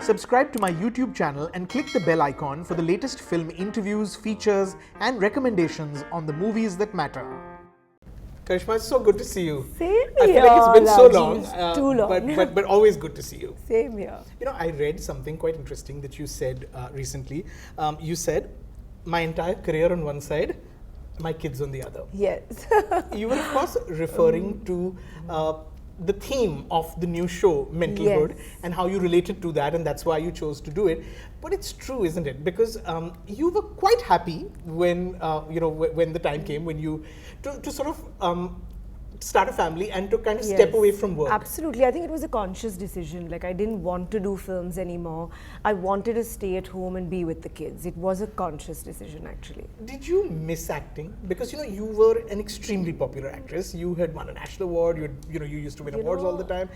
Subscribe to my YouTube channel and click the bell icon for the latest film interviews, features, and recommendations on the movies that matter. Karisma, it's so good to see you. Same here. I feel like it's been so long, too long. but always good to see you. Same here. You know, I read something quite interesting that you said recently. You said, my entire career on one side, my kids on the other. Yes. You were, of course, referring to the theme of the new show, Mentalhood, Yes. and how you related to that, and that's why you chose to do it. But it's true, isn't it? Because you were quite happy when when the time came when you to sort of start a family and to kind of step away from work. Absolutely. I think it was a conscious decision. Like, I didn't want to do films anymore. I wanted to stay at home and be with the kids. It was a conscious decision, actually. Did you miss acting? Because you were an extremely popular actress. You had won a national award. You used to win awards all the time.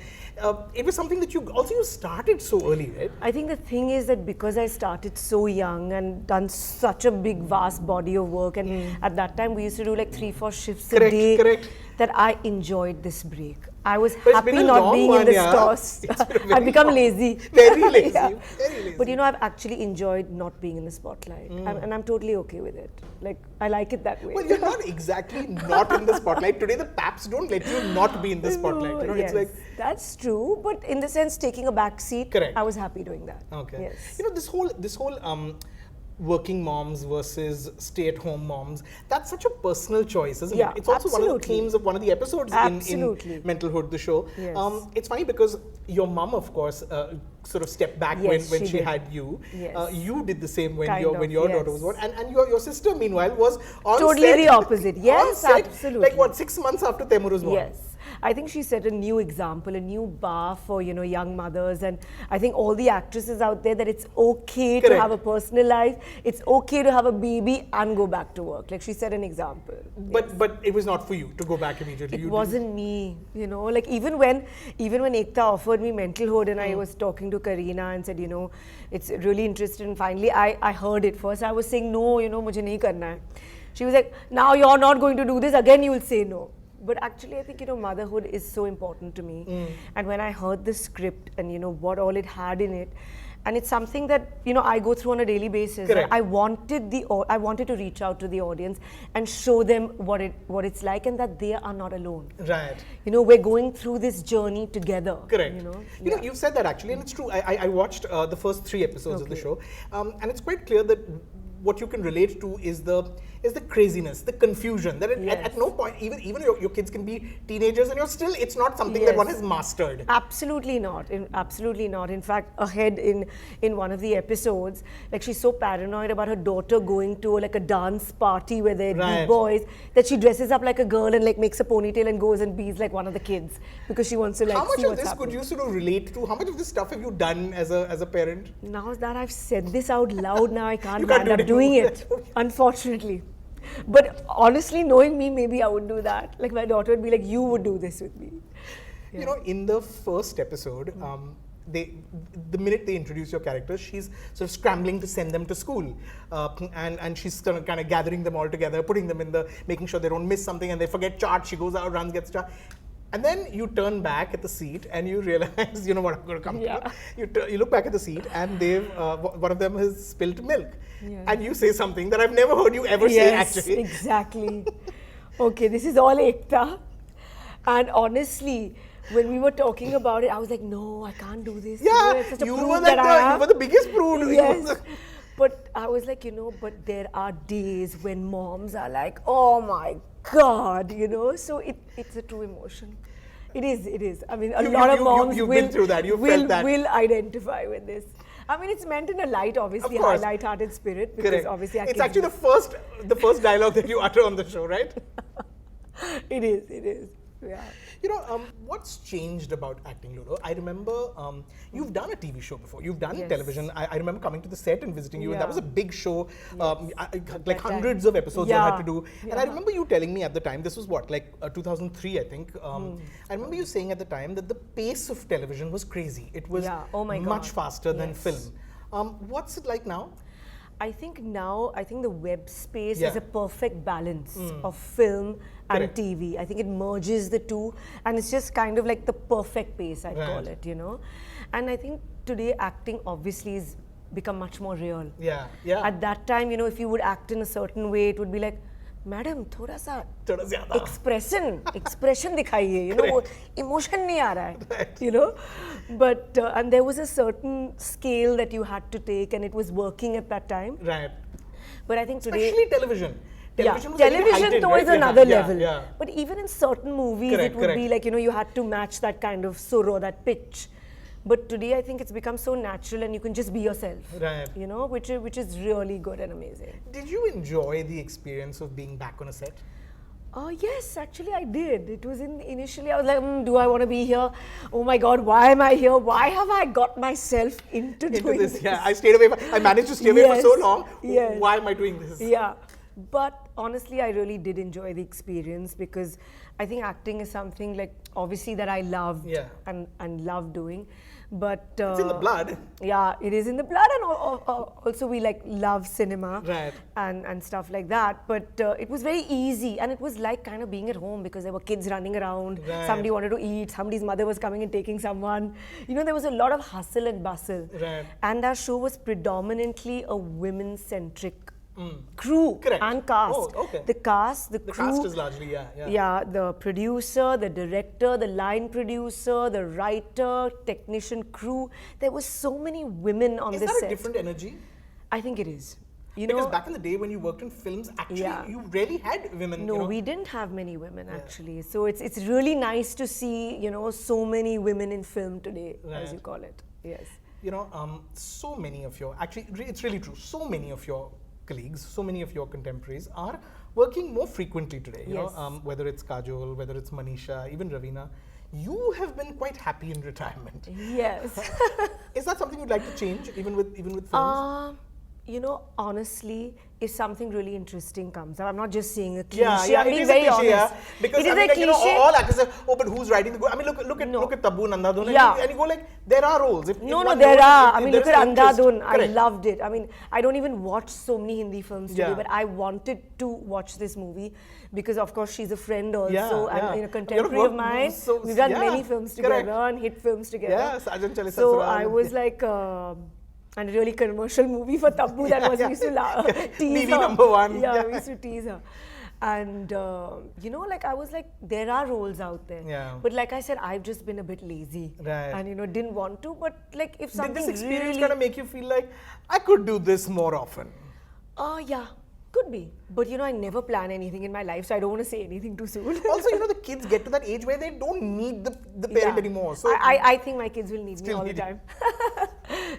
It was something that you started so early, right? I think the thing is that because I started so young and done such a big, vast body of work, and at that time we used to do like 3-4 shifts a day. Correct. That I enjoyed this break. I was But happy not being in the stores. I've become lazy. Very lazy. Yeah. Very lazy. But I've actually enjoyed not being in the spotlight. And I'm totally okay with it. Like, I like it that way. Well, you're not exactly not in the spotlight. Today the paps don't let you not be in the spotlight. No, It's yes, like, that's true. But in the sense, taking a back seat, Correct. I was happy doing that. okay. Yes. This whole working moms versus stay-at-home moms, that's such a personal choice, isn't Yeah, it? It's also one of the absolutely. themes of one of the episodes in Absolutely. Mentalhood, the show. Yes. It's funny because your mum, of course, sort of stepped back Yes, when she she did. had you. Yes. You did the same when Kind your of, daughter was yes. born, and your sister, meanwhile, was on Totally set, the opposite. Yes, on set, absolutely. Like what, 6 months after Temur was born? Yes. I think she set a new example, a new bar for, young mothers. And I think all the actresses out there, that it's okay to Correct. have a personal life. It's okay to have a baby and go back to work. Like, she set an example. But it was not for you to go back immediately. It wasn't me, like even when Ekta offered me Mentalhood and I was talking to Kareena and said, it's really interesting. And finally, I heard it first. I was saying, no, mujhe nahi karna hai. She was like, now you're not going to do this. Again, you will say no. But actually, I think, motherhood is so important to me. And when I heard the script and, what all it had in it, and it's something that, I go through on a daily basis. Correct. I wanted to reach out to the audience and show them what it's like, and that they are not alone. Right. We're going through this journey together. Correct. You've said that actually, and it's true. I watched the first 3 episodes of the show, and it's quite clear that what you can relate to is the craziness, the confusion. That at no point, even your kids can be teenagers, and it's not something that one has mastered. Absolutely not. Absolutely not. In fact, ahead in one of the episodes, like, she's so paranoid about her daughter going to like a dance party where there are boys, that she dresses up like a girl and like makes a ponytail and goes and bees like one of the kids because she wants to like. How much see of what's this happening. could you sort of relate to? How much of this stuff have you done as a parent? Now that I've said this out loud, now I can't You can't end do up doing it it, unfortunately. But honestly, knowing me, maybe I would do that. Like, my daughter would be like, you would do this with me. Yeah. In the first episode, the minute they introduce your character, she's sort of scrambling to send them to school, and she's kind of gathering them all together, putting them making sure they don't miss something, and they forget chart. She goes out, runs, gets chart. And then you turn back at the seat and you realize, what I'm going to come to. You look back at the seat and one of them has spilled milk. Yeah. And you say something that I've never heard you ever say, actually. Yes, exactly. Okay, this is all Ekta. And honestly, when we were talking about it, I was like, no, I can't do this. Yeah, It's such a you prude were that you were the biggest prude. Yes. But I was like, but there are days when moms are like, oh my God, so it's a true emotion. It is. I mean, a lot of moms you've been through that. Felt that. Will identify with this. I mean, it's meant in a obviously light-hearted spirit, because Correct. obviously it's actually the first dialogue that you utter on the show, right? It is. Yeah. What's changed about acting, Ludo? I remember you've done a TV show before. You've done Yes. television. I remember coming to the set and visiting you, and that was a big show. Yes. Like hundreds of episodes you had to do. Yeah. And I remember you telling me at the time, this was what, like 2003, I think. I remember you saying at the time that the pace of television was crazy. It was much faster than film. What's it like now? I think the web space is a perfect balance of film and Correct. TV. I think it merges the two, and it's just kind of like the perfect pace, I'd call Right. it, you know. And I think today acting obviously has become much more real. Yeah, yeah. At that time, you know, if you would act in a certain way, it would be like, madam, थोड़ा सा थोड़ा ज़्यादा. expression दिखाइए, you know, वो emotion नहीं आ रहा है, you know. But and there was a certain scale that you had to take, and it was working at that time. Right. But I think today, Especially television. Television was television heightened, though right? is another Yeah, level. yeah. But even in certain movies, Correct, it would be correct. like, you know, you had to match that kind of sur or that pitch. But today, I think it's become so natural, and you can just be yourself. Right. You know, which is really good and amazing. Did you enjoy the experience of being back on a set? Yes, actually I did. It was initially I was like, do I want to be here? Oh my God, why am I here? Why have I got myself into doing this? Yeah, I stayed away. I managed to stay away for Yes, so long. yes. Why am I doing this? Yeah, but honestly, I really did enjoy the experience because I think acting is something like obviously that I loved Yeah. and love doing. But It's in the blood. yeah, it is in the blood, and also we like love cinema Right. and stuff like that. But it was very easy, and it was like kind of being at home because there were kids running around. Right. Somebody wanted to eat. Somebody's mother was coming and taking someone. You know, there was a lot of hustle and bustle. Right. And our show was predominantly a women-centric crew Correct. and cast. Oh, okay. The cast, the The crew. cast is largely, yeah. Yeah, the producer, the director, the line producer, the writer, technician, crew. There were so many women on Is this that set. a different energy? I think it is. You Because know, back in the day when you worked in films, actually Yeah. you rarely had women. no, you know? we didn't have many women actually. So it's really nice to see, you know, so many women in film today, as Right. you call it. Yes. You know, so many of your, actually, it's really true, so many of your colleagues, so many of your contemporaries are working more frequently today. You Yes. know, whether it's Kajol, whether it's Manisha, even Ravina. You have been quite happy in retirement. Yes. Is that something you'd like to change, even with films? You know, honestly, if something really interesting comes up, I'm not just saying a cliche. Yeah, yeah, I'm it being is a very cliche, honest. yeah. Because it is I mean, a like, you know, cliche. all actors say, oh, but who's writing the good? I mean, look at Tabu, Andadun, Yeah. and you go like, there are roles. If No, one there knows, are. if I mean, there look is at interest. Andadun. I Correct. loved it. I mean, I don't even watch so many Hindi films today, Yeah. but I wanted to watch this movie because, of course, she's a friend also, Yeah, and yeah. you know, contemporary of mine. So- We've done yeah, many films together correct. and hit films together. Yeah, Sajan Chale So Sasural. I was like. And a really commercial movie for Tabu that was, we used to tease BB her. number one. Yeah, Yeah. we used to tease her. And, you know, like I was like, there are roles out there. Yeah. But like I said, I've just been a bit lazy. Right. And, you know, didn't want to. But like if Did something this experience really... kind of make you feel like, I could do this more often? Yeah, could be. But, you know, I never plan anything in my life, so I don't want to say anything too soon. Also, you know, the kids get to that age where they don't need the parent Yeah. anymore. So I think my kids will need me Still all the need you. time.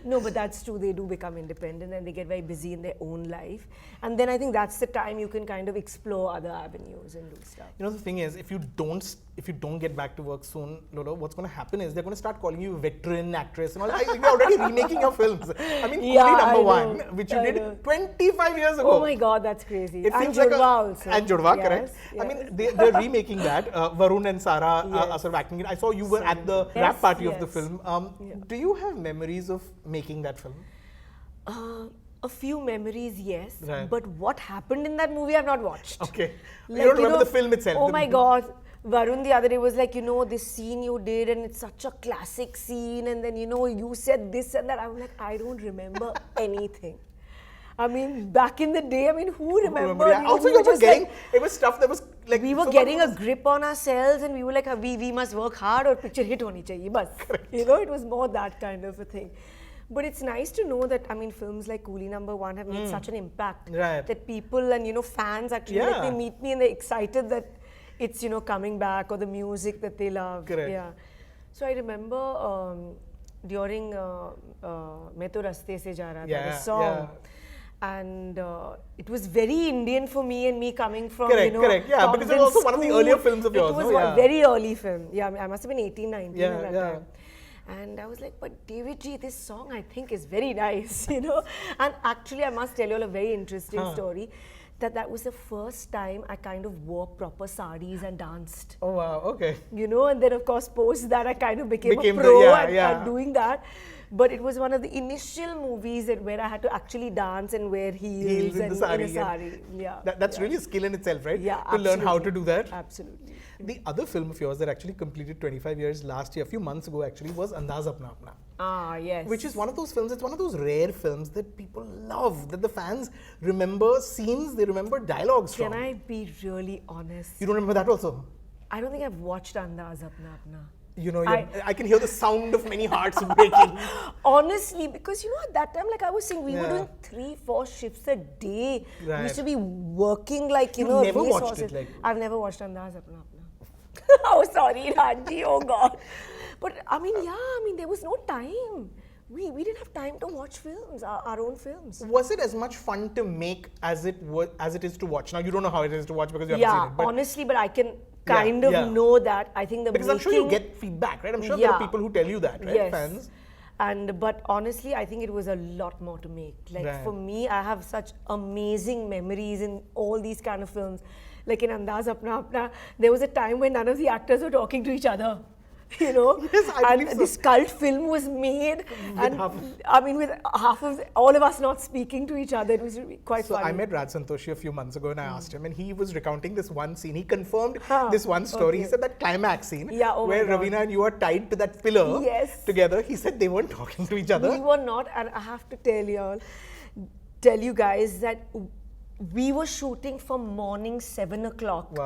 No, but that's true. They do become independent and they get very busy in their own life. And then I think that's the time you can kind of explore other avenues and do stuff. You know, the thing is, if you don't get back to work soon, Lolo, what's going to happen is they're going to start calling you veteran actress and all. You're already remaking your films. I mean, Yeah, Coolie I number know. one, which you I did know. 25 years ago. Oh my God, that's crazy. It And feels like Jodhwa also. And Jodhwa, Yes, correct. I yes. mean, they're remaking that. Varun and Sara are Yes. sort of acting it. I saw you were at the Yes, rap party of the yes. film. Yeah. Do you have memories of making that film? A few memories, yes. Right. But what happened in that movie, I've not watched. Okay. Like, you don't remember know, the film itself? Oh the- my God. Varun the other day was like, you know, this scene you did and it's such a classic scene, and then, you know, you said this and that. I'm like, I don't remember anything. I mean, back in the day, I mean, who remembered? Yeah. You know, Also, we you were were just getting, like, it was stuff that was like... we were so getting much a grip on ourselves and we were like, we must work hard or picture hit honi chahiye, bas. You know, it was more that kind of a thing. But it's nice to know that, I mean, films like Coolie number one have made such an impact. Right. That people and, you know, fans actually, like, Yeah. they meet me and they're excited that it's, you know, coming back, or the music that they love. Correct. Yeah. So I remember during Main To Raste Se Ja Raha Tha, Yeah, the song. yeah. And it was very Indian for me, and me coming from, Correct, you know, correct. Yeah, because it was convent also one of the school. earlier films of yours, It was no? a Yeah. very early film. Yeah, I must have been 18, 19 Yeah, at that yeah. time. And I was like, but David G, this song I think is very nice, you know. And actually, I must tell you all a very interesting story. That was the first time I kind of wore proper sarees and danced. Oh, wow. Okay. You know, and then of course post that I kind of became Became a the- pro yeah, at, yeah. at doing that. But it was one of the initial movies where I had to actually dance and wear heels in and the sari. in a sari. Yeah. That's really a skill in itself, right? Yeah, to learn how to do that. Absolutely. The other film of yours that actually completed 25 years last year, a few months ago actually, was Andaz Apna Apna. Ah, yes. Which is one of those films, it's one of those rare films that people love, that the fans remember scenes, they remember dialogues from. Can I be really honest? You don't remember that also? I don't think I've watched Andaz Apna Apna. You know, I can hear the sound of many hearts breaking. Honestly, because at that time, like I was saying, we were doing 3-4 shifts a day. Right. We used to be working like, You've never race watched horses. it, like- I've never watched Andaz Apna Apna. Oh, sorry, Raji, oh God. But there was no time. We didn't have time to watch films, our own films. Was it as much fun to make as it is to watch? Now, you don't know how it is to watch because you haven't seen it. But Honestly, but I can kind of yeah. know that. I think because I'm sure you get feedback, right? I'm sure there are people who tell you that, right? Yes. Fans. But honestly, I think it was a lot more to make. Like Right. for me, I have such amazing memories in all these kind of films. Like in Andaz Apna Apna, there was a time when none of the actors were talking to each other. Yes, I believe so. This cult film was made, with half of all of us not speaking to each other. It was really quite So funny. I met Raj Santoshi a few months ago and I asked him, and he was recounting this one scene. He confirmed this one story. He said that climax scene where Raveena and you are tied to that pillar together. He said they weren't talking to each other. We were not, and I have to tell you guys that we were shooting from morning 7 o'clock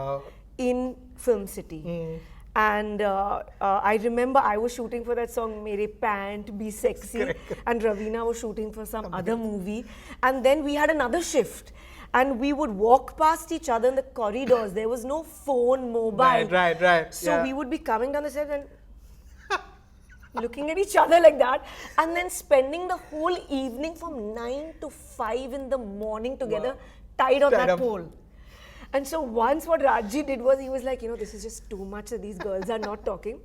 in Film City. And I remember I was shooting for that song, Mere Pant, Be Sexy. And Raveena was shooting for some other movie. And then we had another shift. And we would walk past each other in the corridors. There was no phone, mobile. Right. So we would be coming down the stairs and looking at each other like that. And then spending the whole evening from 9 to 5 in the morning together, tied on that pole. And so once what Raji did was, he was like, this is just too much that these girls are not talking.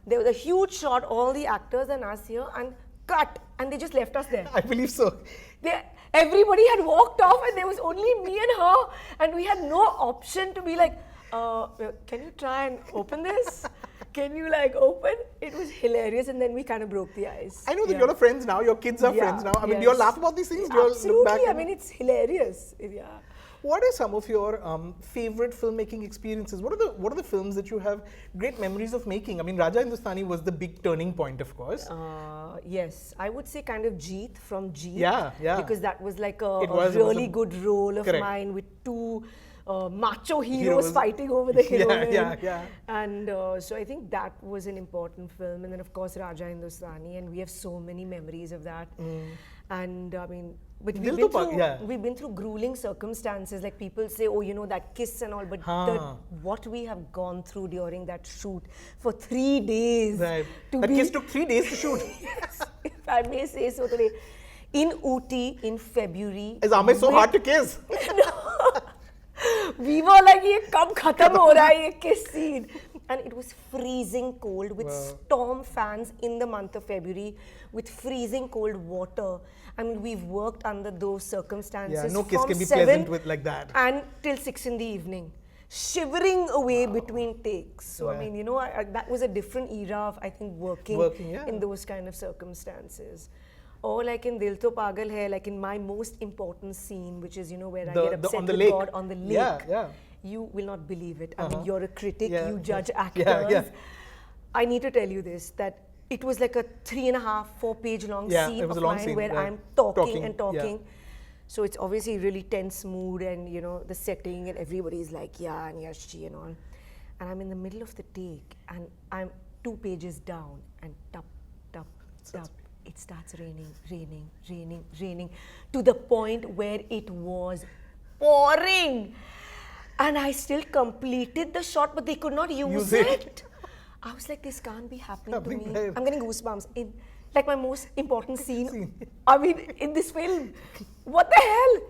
There was a huge shot, all the actors and us here, and cut. And they just left us there. I believe so. Everybody had walked off and there was only me and her. And we had no option to be like, can you try and open this? Can you open? It was hilarious, and then we kind of broke the ice. I know that you're friends now, your kids are friends now. I mean, do you all laugh about these things? Do you all Absolutely, look back it's hilarious. What are some of your favorite filmmaking experiences? What are the films that you have great memories of making? I mean, Raja Hindustani was the big turning point, of course. Yes, I would say kind of Jeet from Jeet. Yeah. Because that was like a really good role of mine with two macho heroes fighting over the heroine. Yeah. And so I think that was an important film. And then of course Raja Hindustani, and we have so many memories of that. And but we've been through grueling circumstances. Like people say, that kiss and all, but what we have gone through during that shoot for 3 days. Right. That kiss took 3 days to shoot. Yes, if I may say so today. In Ooty in February. Is Ame so hard to kiss? We were like, ye kab khatam ho raha hai, ye kiss scene. And it was freezing cold with storm fans in the month of February with freezing cold water. I mean, we've worked under those circumstances. Yeah, no kiss can be pleasant with like that. And till 6 in the evening, shivering away between takes. So, I mean, that was a different era of, I think, working in those kind of circumstances. Or like in Dil To Pagal Hai, like in my most important scene, which is, where I get upset with God on the lake. Yeah. You will not believe it. I mean, you're a critic, you judge actors. I need to tell you this, that it was like a 3.5-4 page long scene of mine where I'm talking and talking. So it's obviously a really tense mood and, the setting and everybody's like, and Yashji and all. And I'm in the middle of the take and I'm 2 pages down and tup. It starts raining to the point where it was pouring. And I still completed the shot, but they could not use it. I was like, this can't be happening to me. I'm getting goosebumps in like my most important scene. I mean, in this film. What the hell?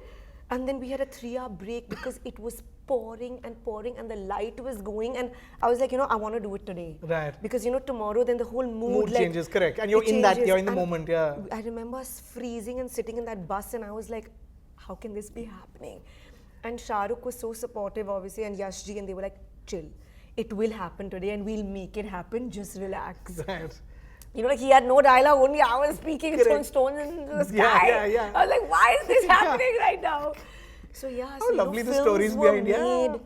And then we had a 3-hour break because it was pouring and the light was going. And I was like, I want to do it today. Right. Because, tomorrow then the whole mood changes, correct. And you're in the moment, I remember us freezing and sitting in that bus and I was like, how can this be happening? And Shahrukh was so supportive, obviously, and Yashji, and they were like, chill. It will happen today and we'll make it happen. Just relax. Right. You know, like he had no dialogue, only I was speaking, throwing stones into the sky. Yeah. I was like, why is this happening right now? So yeah, How so, lovely the films stories were behind, yeah. made,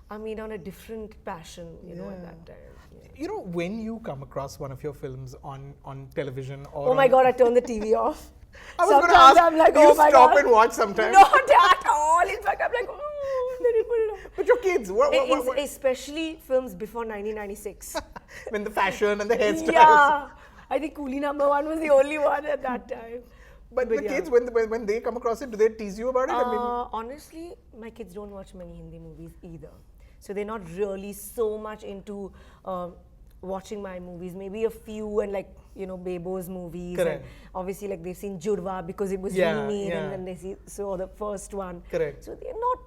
I mean, on a different passion, you know, at that time. Yeah. You know, when you come across one of your films on television or Oh my God, I turned the TV off. I was going to Sometimes ask, I'm like, do you oh my stop God. and watch sometimes? Not at all. In fact, I'm like, oh, they didn't put it on. But your kids, what? Especially films before 1996. When the fashion and the hairstyles. Yeah, I think Coolie #1 was the only one at that time. But the yeah. kids, when they come across it, do they tease you about it? Honestly, my kids don't watch many Hindi movies either. So they're not really so much into watching my movies. Maybe a few and like, you know, Bebo's movies. Correct. And obviously like they've seen Jurwa because it was Yeah, remade yeah. and then they saw the first one. Correct. So they're not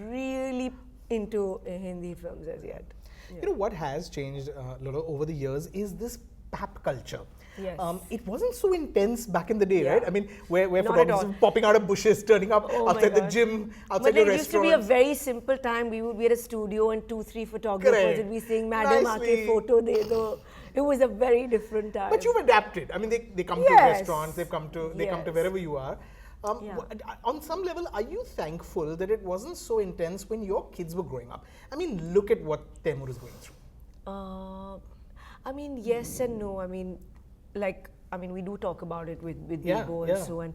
really into Hindi films as yet. You know, what has changed, Lolo, over the years is this pap culture. Yes. It wasn't so intense back in the day, Yeah. right? I mean, where Not at photographers all. were popping out of bushes, turning up Oh my outside the God. gym, outside But your it used to be a restaurant. very simple time. We would be at a studio and 2-3 photographers Correct. would be saying, Madam, Nicely. aake photo de do. It was a very different time. But you've adapted. I mean, they come to Yes. restaurants, they come to Yes. wherever you are. Yeah. On some level, are you thankful that it wasn't so intense when your kids were growing up? I mean, look at what Taimur is going through. I mean, yes and no. I mean, we do talk about it with Yeah, Bebo yeah. and so on.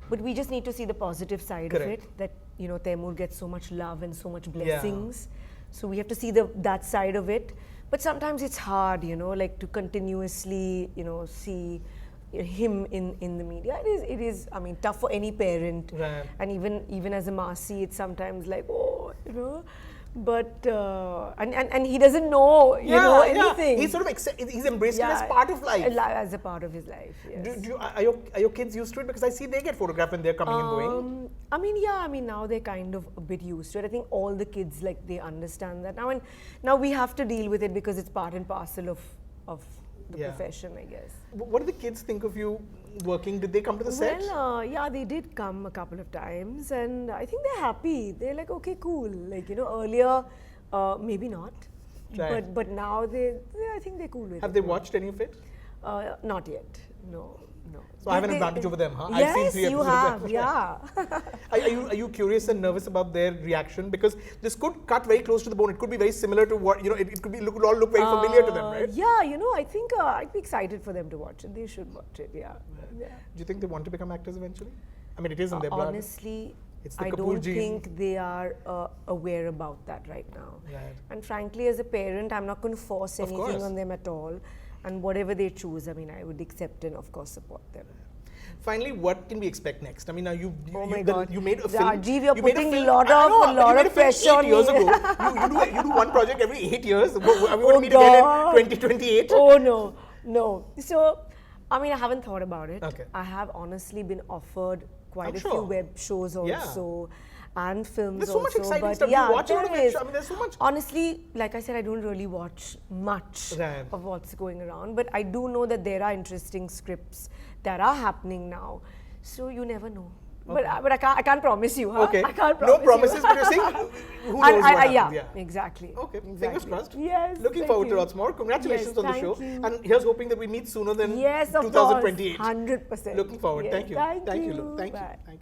But we just need to see the positive side Correct. of it. That, you know, Taimur gets so much love and so much blessings. So we have to see that side of it. But sometimes it's hard, you know, like to continuously, you know, see him in the media. It is, I mean, tough for any parent. Right. And even as a Masi, it's sometimes like, oh, you know. But and he doesn't know, you know, anything. He's sort of he's embraced it as part of life. As a part of his life, yes. Are your kids used to it? Because I see they get photographed when they're coming and going. I mean, now they're kind of a bit used to it. I think all the kids, like, they understand that now, and now we have to deal with it because it's part and parcel of the profession, I guess. What do the kids think of you working? Did they come to the set? Well, yeah, they did come a couple of times, and I think they're happy. They're like, okay, cool. Like, you know, earlier, maybe not, Right. but now I think they're cool with it. Have they watched any of it? Not yet. No. So I have an advantage over them, huh? Yes, I've seen 3 you episodes. have. Yeah. Are you curious and nervous about their reaction? Because this could cut very close to the bone. It could be very similar to what, you know, it could all look very familiar to them, right? Yeah, you know, I think I'd be excited for them to watch it. They should watch it, yeah. Do you think they want to become actors eventually? I mean, it is in their blood. Honestly, It's the I Kapoor don't gene. think they are aware about that right now. Right. And frankly, as a parent, I'm not going to force Of anything course. on them at all. And whatever they choose, I mean, I would accept and, of course, support them. Finally, what can we expect next? I mean, now you God. you made a film. Rajeev, you're you made putting film- a lot I of- know, a but lot you made of a film pressure on 8 years me. ago. you do one project every 8 years. Are we going to meet again in 2028? Oh, no. So, I mean, I haven't thought about it. Okay. I have honestly been offered quite I'm a sure. few web shows also. And films There's so much also, exciting but stuff. yeah, You watch a lot of there it. is. I mean, there's so much. Honestly, like I said, I don't really watch much Right. of what's going around, but I do know that there are interesting scripts that are happening now. So you never know. But I can't promise you, huh? Okay. I can't No promise promises, you. but you're saying who knows what happens. Yeah, exactly. Okay, exactly. fingers crossed. Yes. Looking thank forward you. to lots more. Congratulations Yes, on the thank show. you. And here's hoping that we meet sooner than Yes, of 2028. course. 100%. Looking forward. Yes, Thank you. Thank you. you. Thank you. Bye. Thank you.